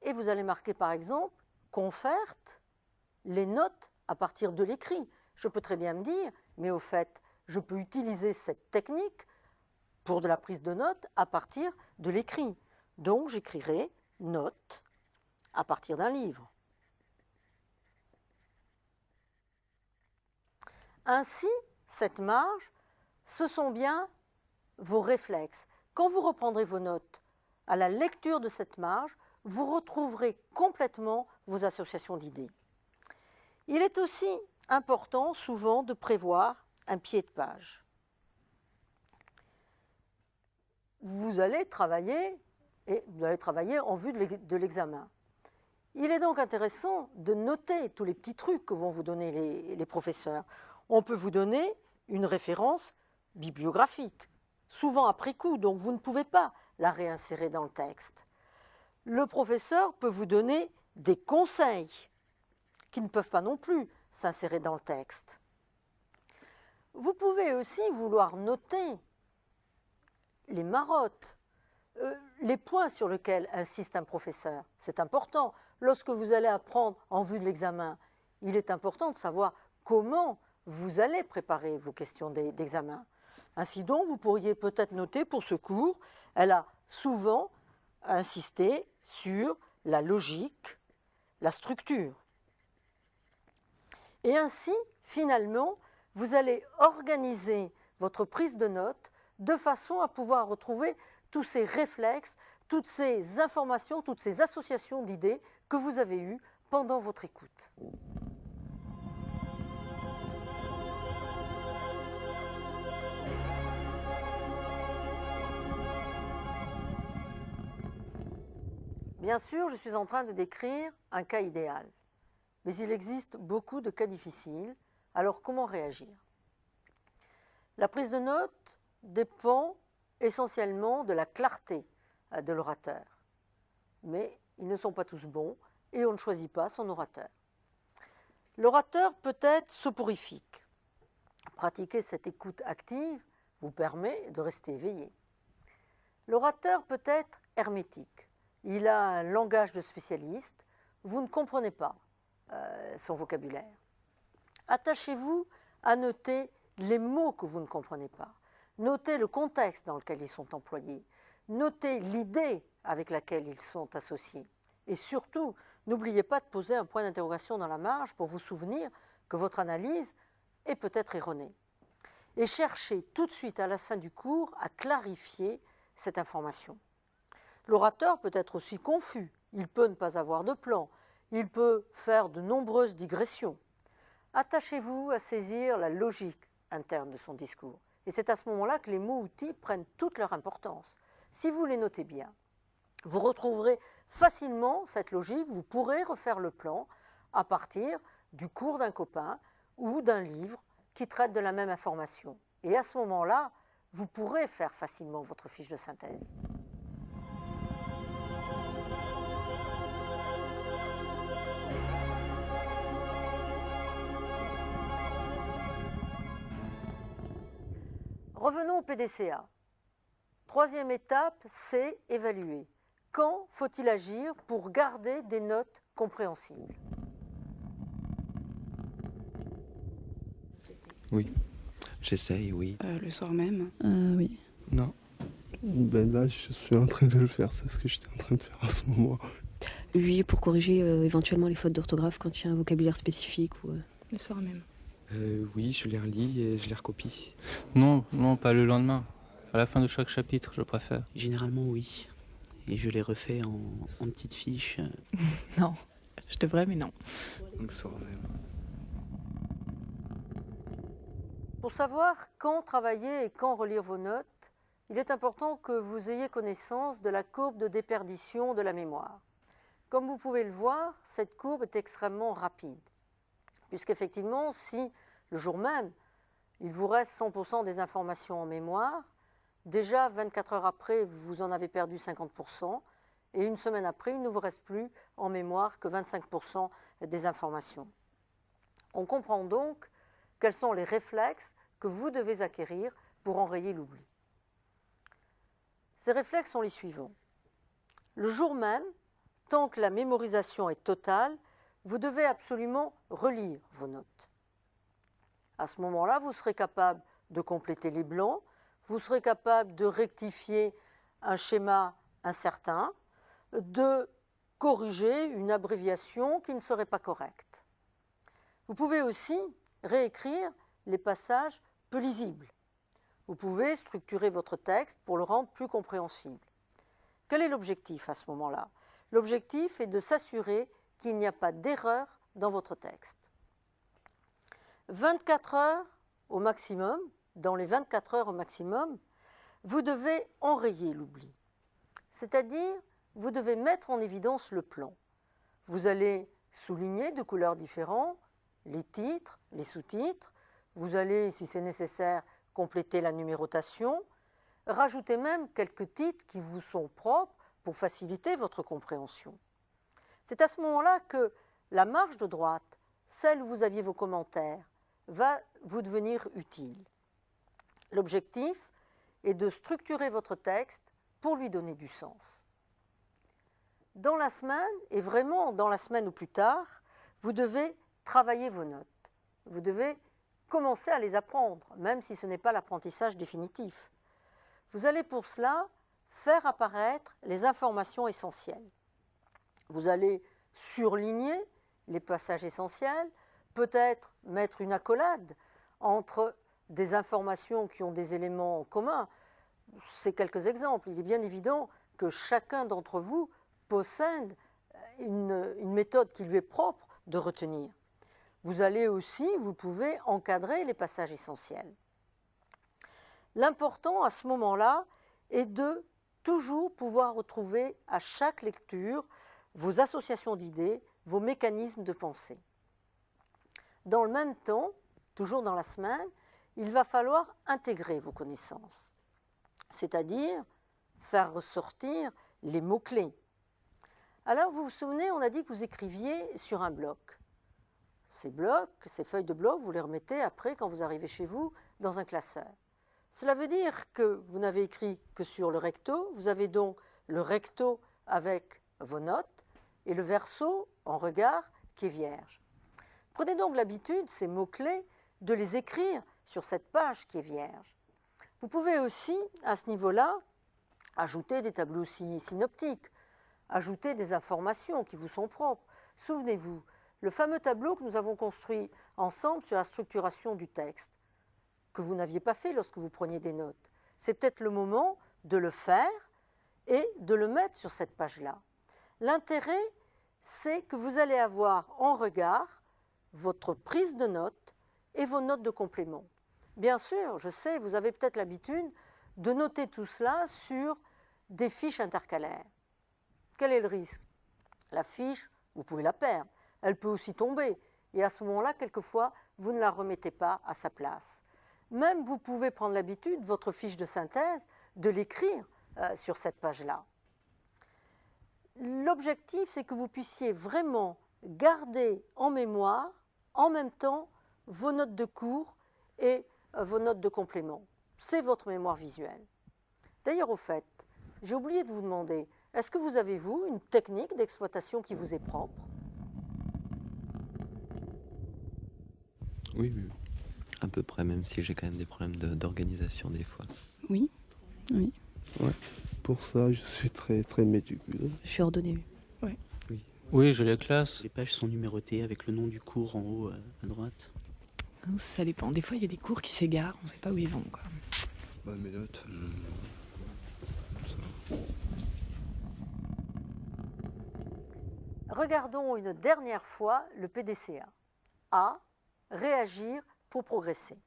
et vous allez marquer par exemple « conferte » les notes à partir de l'écrit. Je peux très bien me dire « mais au fait, je peux utiliser cette technique pour de la prise de notes à partir de l'écrit. » Donc j'écrirai « notes » à partir d'un livre. Ainsi, cette marge, ce sont bien vos réflexes. Quand vous reprendrez vos notes à la lecture de cette marge, vous retrouverez complètement vos associations d'idées. Il est aussi important souvent de prévoir un pied de page. Vous allez travailler en vue de l'examen. Il est donc intéressant de noter tous les petits trucs que vont vous donner les professeurs. On peut vous donner une référence bibliographique, souvent après coup, donc vous ne pouvez pas la réinsérer dans le texte. Le professeur peut vous donner des conseils qui ne peuvent pas non plus s'insérer dans le texte. Vous pouvez aussi vouloir noter les marottes, les points sur lesquels insiste un professeur. C'est important. Lorsque vous allez apprendre en vue de l'examen, il est important de savoir comment vous allez préparer vos questions d'examen. Ainsi donc, vous pourriez peut-être noter pour ce cours, elle a souvent insisté sur la logique, la structure. Et ainsi, finalement, vous allez organiser votre prise de notes de façon à pouvoir retrouver tous ces réflexes, toutes ces informations, toutes ces associations d'idées que vous avez eues pendant votre écoute. Bien sûr, je suis en train de décrire un cas idéal, mais il existe beaucoup de cas difficiles, alors comment réagir? La prise de notes dépend essentiellement de la clarté de l'orateur, mais ils ne sont pas tous bons et on ne choisit pas son orateur. L'orateur peut être soporifique. Pratiquer cette écoute active vous permet de rester éveillé. L'orateur peut être hermétique. Il a un langage de spécialiste, vous ne comprenez pas son vocabulaire. Attachez-vous à noter les mots que vous ne comprenez pas. Notez le contexte dans lequel ils sont employés. Notez l'idée avec laquelle ils sont associés. Et surtout, n'oubliez pas de poser un point d'interrogation dans la marge pour vous souvenir que votre analyse est peut-être erronée. et cherchez tout de suite à la fin du cours à clarifier cette information. L'orateur peut être aussi confus, il peut ne pas avoir de plan, il peut faire de nombreuses digressions. Attachez-vous à saisir la logique interne de son discours. Et c'est à ce moment-là que les mots-outils prennent toute leur importance. Si vous les notez bien, vous retrouverez facilement cette logique, vous pourrez refaire le plan à partir du cours d'un copain ou d'un livre qui traite de la même information. Et à ce moment-là, vous pourrez faire facilement votre fiche de synthèse. Revenons au PDCA. Troisième étape, c'est évaluer. Quand faut-il agir pour garder des notes compréhensibles? Oui, j'essaye, oui. Le soir même. Oui. Non. Ben là, je suis en train de le faire, c'est ce que j'étais en train de faire en ce moment. Oui, pour corriger éventuellement les fautes d'orthographe quand il y a un vocabulaire spécifique. Ou, Le soir même. Oui, je les relis et je les recopie. Non, pas le lendemain. À la fin de chaque chapitre, je préfère. Généralement, oui. Et je les refais en petites fiches. Non, je devrais, mais non. Donc, soir même. Pour savoir quand travailler et quand relire vos notes, il est important que vous ayez connaissance de la courbe de déperdition de la mémoire. Comme vous pouvez le voir, cette courbe est extrêmement rapide, puisqu'effectivement, si le jour même, il vous reste 100% des informations en mémoire, déjà 24 heures après, vous en avez perdu 50%, et une semaine après, il ne vous reste plus en mémoire que 25% des informations. On comprend donc quels sont les réflexes que vous devez acquérir pour enrayer l'oubli. Ces réflexes sont les suivants. Le jour même, tant que la mémorisation est totale, vous devez absolument relire vos notes. À ce moment-là, vous serez capable de compléter les blancs, vous serez capable de rectifier un schéma incertain, de corriger une abréviation qui ne serait pas correcte. Vous pouvez aussi réécrire les passages peu lisibles. Vous pouvez structurer votre texte pour le rendre plus compréhensible. Quel est l'objectif à ce moment-là? L'objectif est de s'assurer qu'il n'y a pas d'erreur dans votre texte. 24 heures au maximum, dans les 24 heures au maximum, vous devez enrayer l'oubli. C'est-à-dire, vous devez mettre en évidence le plan. Vous allez souligner de couleurs différentes les titres, les sous-titres. Vous allez, si c'est nécessaire, compléter la numérotation. Rajoutez même quelques titres qui vous sont propres pour faciliter votre compréhension. C'est à ce moment-là que la marge de droite, celle où vous aviez vos commentaires, va vous devenir utile. L'objectif est de structurer votre texte pour lui donner du sens. Dans la semaine, et vraiment dans la semaine ou plus tard, vous devez travailler vos notes. Vous devez commencer à les apprendre, même si ce n'est pas l'apprentissage définitif. Vous allez pour cela faire apparaître les informations essentielles. Vous allez surligner les passages essentiels, peut-être mettre une accolade entre des informations qui ont des éléments en commun. C'est quelques exemples. Il est bien évident que chacun d'entre vous possède une méthode qui lui est propre de retenir. Vous allez aussi, vous pouvez encadrer les passages essentiels. L'important à ce moment-là est de toujours pouvoir retrouver à chaque lecture vos associations d'idées, vos mécanismes de pensée. Dans le même temps, toujours dans la semaine, il va falloir intégrer vos connaissances, c'est-à-dire faire ressortir les mots-clés. Alors, vous vous souvenez, on a dit que vous écriviez sur un bloc. Ces blocs, ces feuilles de bloc, vous les remettez après, quand vous arrivez chez vous, dans un classeur. Cela veut dire que vous n'avez écrit que sur le recto, vous avez donc le recto avec vos notes et le verso en regard qui est vierge. Prenez donc l'habitude, ces mots-clés, de les écrire sur cette page qui est vierge. Vous pouvez aussi, à ce niveau-là, ajouter des tableaux synoptiques, ajouter des informations qui vous sont propres. Souvenez-vous, le fameux tableau que nous avons construit ensemble sur la structuration du texte. que vous n'aviez pas fait lorsque vous preniez des notes. C'est peut-être le moment de le faire et de le mettre sur cette page-là. L'intérêt, c'est que vous allez avoir en regard votre prise de notes et vos notes de complément. Bien sûr, je sais, vous avez peut-être l'habitude de noter tout cela sur des fiches intercalaires. Quel est le risque? La fiche, vous pouvez la perdre, elle peut aussi tomber, et à ce moment-là, quelquefois, vous ne la remettez pas à sa place. Même vous pouvez prendre l'habitude, votre fiche de synthèse, de l'écrire sur cette page-là. L'objectif, c'est que vous puissiez vraiment garder en mémoire, en même temps, vos notes de cours et vos notes de complément. C'est votre mémoire visuelle. D'ailleurs, au fait, j'ai oublié de vous demander, est-ce que vous avez, vous, une technique d'exploitation qui vous est propre? Oui, oui. À peu près, même si j'ai quand même des problèmes d'organisation des fois. Oui, oui. Ouais. Pour ça, je suis très très méticuleux. Je suis ordonnée. Ouais. Oui. Oui, je les classe. Les pages sont numérotées avec le nom du cours en haut à droite. Ça dépend. Des fois, il y a des cours qui s'égarent, on ne sait pas où ils vont, quoi. Bah, mes notes. Ça. Regardons une dernière fois le PDCA. A. Réagir pour progresser.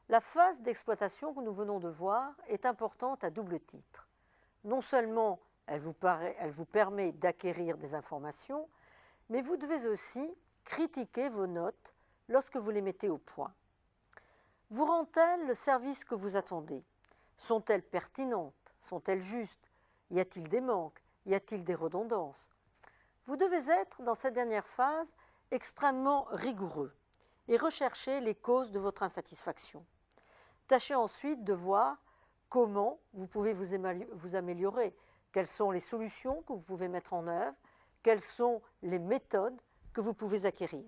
La phase d'exploitation que nous venons de voir est importante à double titre. Non seulement elle vous permet d'acquérir des informations, mais vous devez aussi critiquer vos notes lorsque vous les mettez au point. Vous rend-elle le service que vous attendez? Sont-elles pertinentes? Sont-elles justes? Y a-t-il des manques? Y a-t-il des redondances? Vous devez être, dans cette dernière phase, extrêmement rigoureux et rechercher les causes de votre insatisfaction. Tâchez ensuite de voir comment vous pouvez vous améliorer, quelles sont les solutions que vous pouvez mettre en œuvre, quelles sont les méthodes que vous pouvez acquérir.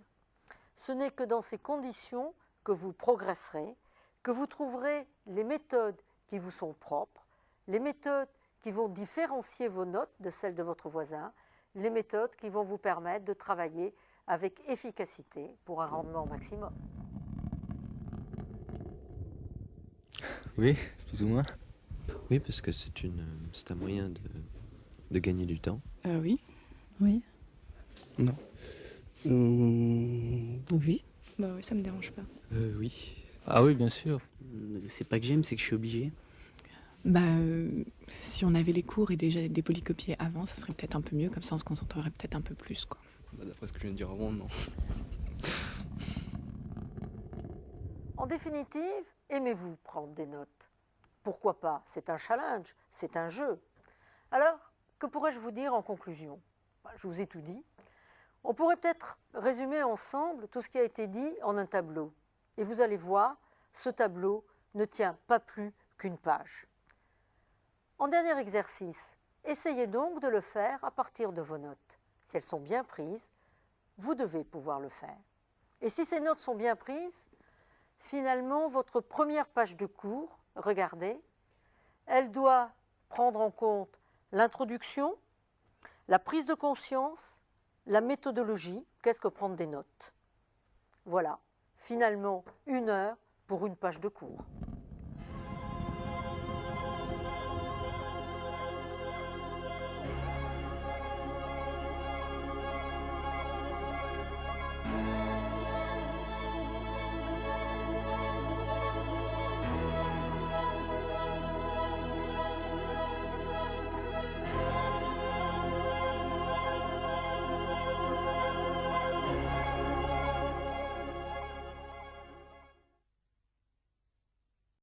Ce n'est que dans ces conditions que vous progresserez, que vous trouverez les méthodes qui vous sont propres, les méthodes qui vont différencier vos notes de celles de votre voisin, les méthodes qui vont vous permettre de travailler avec efficacité pour un rendement maximum. Oui, plus ou moins. Oui, parce que c'est un moyen de gagner du temps. Oui. Oui. Non. Oui. Bah oui, ça me dérange pas. Oui. Ah oui, bien sûr. C'est pas que j'aime, c'est que je suis obligé. Bah, si on avait les cours et déjà des polycopiés avant, ça serait peut-être un peu mieux, comme ça on se concentrerait peut-être un peu plus, quoi. Bah, d'après ce que je viens de dire avant, non. En définitive, aimez-vous prendre des notes? Pourquoi pas? C'est un challenge, c'est un jeu. Alors, que pourrais-je vous dire en conclusion? Je vous ai tout dit. On pourrait peut-être résumer ensemble tout ce qui a été dit en un tableau. Et vous allez voir, ce tableau ne tient pas plus qu'une page. En dernier exercice, essayez donc de le faire à partir de vos notes. Si elles sont bien prises, vous devez pouvoir le faire. Et si ces notes sont bien prises, finalement, votre première page de cours, regardez, elle doit prendre en compte l'introduction, la prise de conscience, la méthodologie, qu'est-ce que prendre des notes. Voilà, finalement, 1 heure pour une page de cours.